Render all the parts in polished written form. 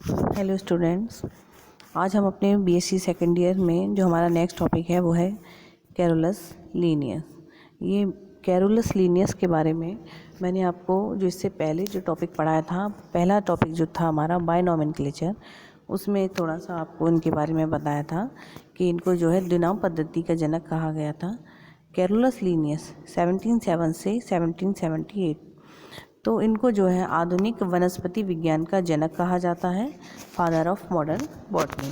Hello students, आज हम अपने बीएससी सेकेंड ईयर में जो हमारा नेक्स्ट टॉपिक है वो है कैरोलस लीनियस। ये कैरोलस लीनियस के बारे में मैंने आपको जो इससे पहले जो टॉपिक पढ़ाया था, पहला टॉपिक जो था हमारा बायनोमेनक्लेचर, उसमें थोड़ा सा आपको इनके बारे में बताया था कि इनको जो है द्विनाम पद्धति का जनक कहा गया था। कैरोलस लीनियस 1707 से 1778, तो इनको जो है आधुनिक वनस्पति विज्ञान का जनक कहा जाता है, फादर ऑफ मॉडर्न बॉटनी।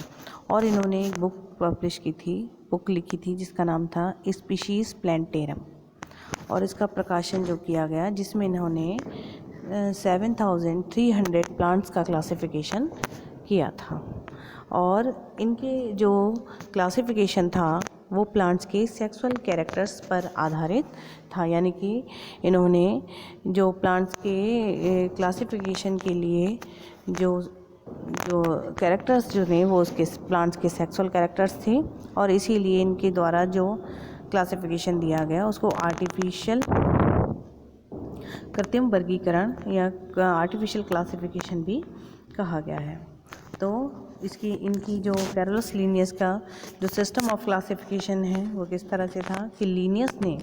और इन्होंने एक बुक लिखी थी जिसका नाम था स्पीशीज़ प्लांटेरम, और इसका प्रकाशन जो किया गया जिसमें इन्होंने 7300 प्लांट्स का क्लासिफिकेशन किया था। और इनके जो क्लासिफिकेशन था वो प्लांट्स के सेक्सुअल कैरेक्टर्स पर आधारित था, यानी कि इन्होंने जो प्लांट्स के क्लासिफिकेशन के लिए जो जो कैरेक्टर्स जो थे वो उसके प्लांट्स के सेक्सुअल कैरेक्टर्स थे, और इसीलिए इनके द्वारा जो क्लासिफिकेशन दिया गया उसको आर्टिफिशियल कृत्रिम वर्गीकरण या आर्टिफिशियल क्लासिफिकेशन भी कहा गया है। तो इनकी जो कैरोलस लीनियस का जो सिस्टम ऑफ क्लासिफिकेशन है वो किस तरह से था कि लीनियस ने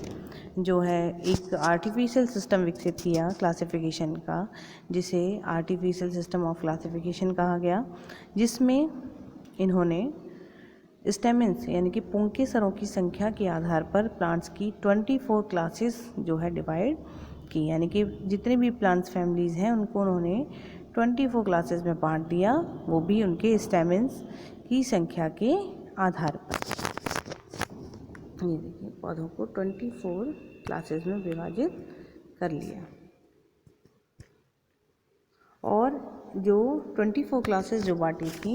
जो है एक आर्टिफिशियल सिस्टम विकसित किया क्लासिफिकेशन का, जिसे आर्टिफिशियल सिस्टम ऑफ क्लासिफिकेशन कहा गया, जिसमें इन्होंने स्टेमेंस यानी कि पुंकेसरों की संख्या के आधार पर प्लांट्स की 24 क्लासेस जो है डिवाइड की, यानी कि जितने भी प्लांट्स फैमिलीज़ हैं उनको उन्होंने 24 क्लासेस में बांट दिया, वो भी उनके स्टेमेंस की संख्या के आधार पर। ये देखिए, पौधों को 24 क्लासेस में विभाजित कर लिया। और जो 24 क्लासेस जो बांटी थी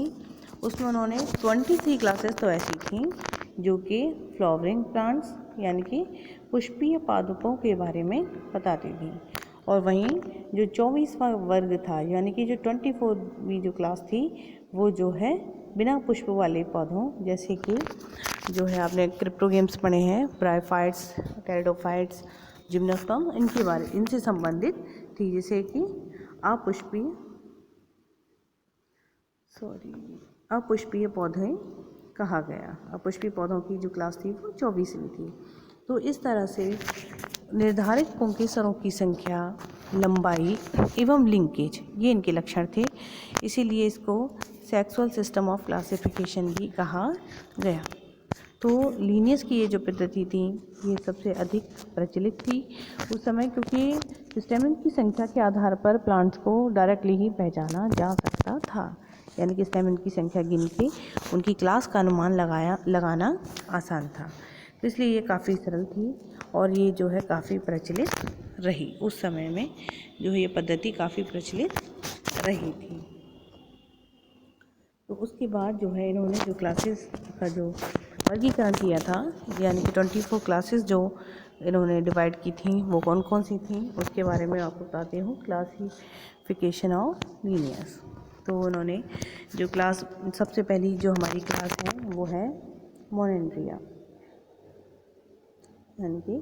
उसमें उन्होंने 23 क्लासेस तो ऐसी थी जो कि फ्लावरिंग प्लांट्स यानी कि पुष्पीय पादपों के बारे में बताती थी, और वहीं जो 24वां वर्ग था यानी कि जो 24वीं जो क्लास थी वो जो है बिना पुष्प वाले पौधों, जैसे कि जो है आपने क्रिप्टोगेम्स पढ़े हैं, ब्रायोफाइट्स, टेरिडोफाइट्स, जिम्नोस्पर्म, इनसे संबंधित थी, जैसे कि अपुष्पीय पौधे कहा गया। अपुष्पीय पौधों की जो क्लास थी वो 24वीं थी। तो इस तरह से निर्धारित पुंकेसरों की संख्या, लंबाई एवं लिंकेज ये इनके लक्षण थे, इसीलिए इसको सेक्सुअल सिस्टम ऑफ क्लासिफिकेशन भी कहा गया। तो लीनियस की ये जो पद्धति थी ये सबसे अधिक प्रचलित थी उस समय, क्योंकि स्टेमेन की संख्या के आधार पर प्लांट्स को डायरेक्टली ही पहचाना जा सकता था, यानी कि स्टेमेन की संख्या गिन के उनकी क्लास का अनुमान लगाना आसान था। तो इसलिए ये काफ़ी सरल थी और ये जो है काफ़ी प्रचलित रही उस समय में, जो है ये पद्धति काफ़ी प्रचलित रही थी। तो उसके बाद जो है इन्होंने जो क्लासेस का जो वर्गीकरण किया था, यानी कि 24 क्लासेस जो इन्होंने डिवाइड की थी वो कौन कौन सी थी उसके बारे में आपको बताती हूँ। Classification of Linnaeus. तो उन्होंने जो क्लास, सबसे पहली जो हमारी क्लास है वो है मोनेंड्रिया, यानी कि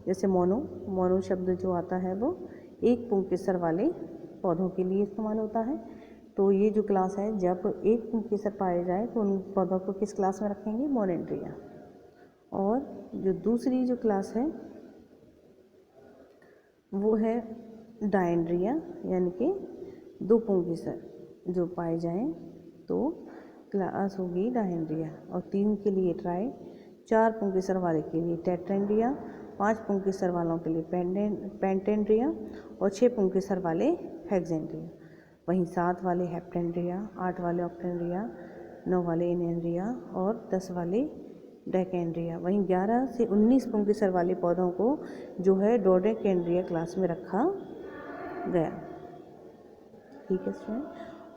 जैसे मोनो शब्द जो आता है वो एक पुंकेसर वाले पौधों के लिए इस्तेमाल होता है। तो ये जो क्लास है, जब एक पुंकेसर पाए जाए तो उन पौधों को किस क्लास में रखेंगे? मोनेंड्रिया। और जो दूसरी जो क्लास है वो है डायेंड्रिया, यानी कि दो पुंकेसर जो पाए जाएं तो क्लास होगी डायेंड्रिया। और 3 के लिए ट्राई, 4 पुंकेसर वाले के लिए टेट्रेंड्रिया, 5 पुंकेसर वालों के लिए पेंटेंड्रिया और 6 पुंकेसर वाले हेक्सेंड्रिया। वहीं 7 वाले हेप्टेंड्रिया, 8 वाले ऑक्टेंड्रिया, 9 वाले इनेंड्रिया और 10 वाले डेकेंड्रिया। वहीं 11 से 19 पुंकेसर वाले पौधों को जो है डोडेकेंड्रिया क्लास में रखा गया। ठीक है स्टूडेंट।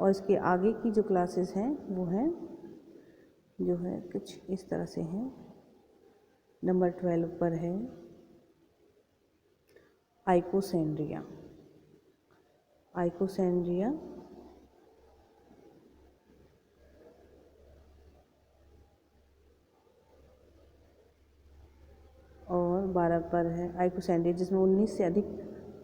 और इसके आगे की जो क्लासेस हैं वो हैं जो है कुछ इस तरह से हैं। नंबर 12 पर है आइकोसेंड्रिया। और 12 पर है आइकोसेंड्रिया, जिसमें 19 से अधिक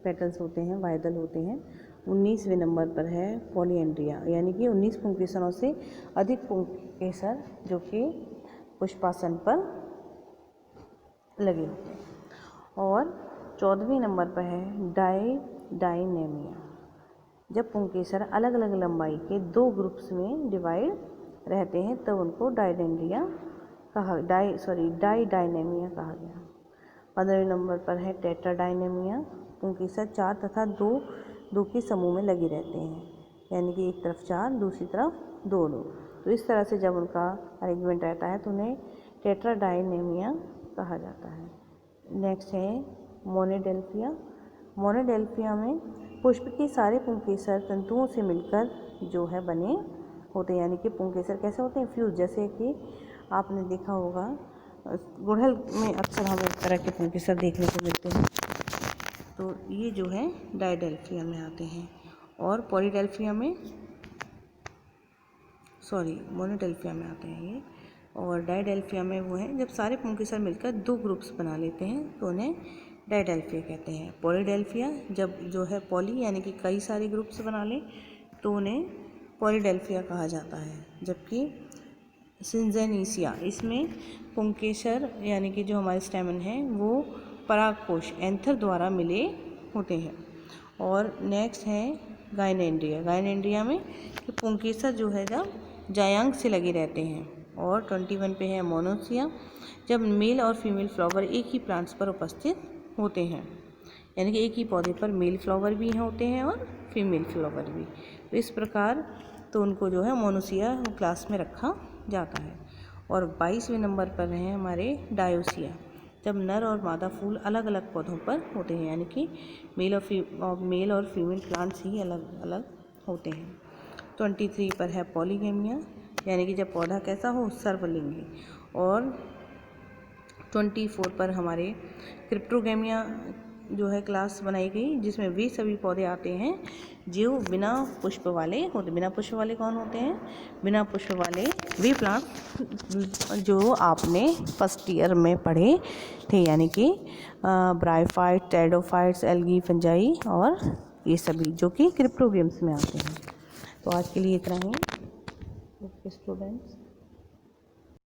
पेटल्स होते हैं, वाइडल होते हैं। 19वें नंबर पर है पॉलीएंड्रिया, यानी कि 19 पुंकेसरों से अधिक पुंकेसर जो कि पुष्पासन पर लगे होते हैं। और 14वें नंबर पर है डाइनेमिया, जब पुंकेसर अलग अलग लंबाई के 2 ग्रुप्स में डिवाइड रहते हैं तब उनको डाइडेंड्रिया डाइडाइनेमिया कहा गया। 15वें नंबर पर है टेट्राडाइनेमिया, पुंकेसर 4 तथा 2 के समूह में लगे रहते हैं, यानी कि एक तरफ 4 दूसरी तरफ 2। तो इस तरह से जब उनका अरेंजमेंट रहता है तो उन्हें टेट्राडाइनेमिया कहा जाता है। नेक्स्ट है मोनेडेल्फिया। मोनेडेल्फिया में पुष्प के सारे पुंकेसर तंतुओं से मिलकर जो है बने होते हैं, यानी कि पुंकेसर कैसे होते हैं, फ्यूज। जैसे कि आपने देखा होगा गुड़हल में अक्सर हमें इस तरह के पुंकेसर देखने को मिलते हैं, तो ये जो है डाइडेल्फिया में आते हैं। और पॉलीडेल्फिया में मोनोडेल्फिया में आते हैं ये। और डाइडेल्फिया में वो हैं जब सारे पुंकेसर मिलकर 2 ग्रुप्स बना लेते हैं तो उन्हें डाइडेल्फिया कहते हैं। पॉलीडेल्फिया जब जो है पॉली यानी कि कई सारे ग्रुप्स बना लें तो उन्हें पॉलीडेल्फिया कहा जाता है। जबकि सिंजेनीसिया, इसमें पुंकेसर यानी कि जो हमारे स्टैमेन हैं वो परागकोश एंथर द्वारा मिले होते हैं। और नेक्स्ट है गाइनेंड्रिया। गाइनेंड्रिया में पुंकेसर जो है जब जायांग से लगे रहते हैं। और 21 पे है मोनोसिया, जब मेल और फीमेल फ्लावर एक ही प्लांट्स पर उपस्थित होते हैं, यानी कि एक ही पौधे पर मेल फ्लावर भी होते हैं और फीमेल फ्लावर भी। तो इस प्रकार तो उनको जो है मोनोसिया क्लास में रखा जाता है। और 22वें नंबर पर हैं हमारे डायोसिया, जब नर और मादा फूल अलग अलग पौधों पर होते हैं, यानी कि मेल और फीमेल प्लांट्स ही अलग अलग होते हैं। 23 पर है पॉलीगेमिया, यानी कि जब पौधा कैसा हो, सर्वलिंगी। और 24 पर हमारे क्रिप्टोगेमिया जो है क्लास बनाई गई, जिसमें वे सभी पौधे आते हैं जो बिना पुष्प वाले होते। बिना पुष्प वाले कौन होते हैं? बिना पुष्प वाले वे प्लांट जो आपने फर्स्ट ईयर में पढ़े थे, यानी कि ब्रायोफाइट, टेरिडोफाइट्स, एल्गी, फंजाई और ये सभी जो कि क्रिप्टोगेम्स में आते हैं। तो आज के लिए इतना ही। Okay students.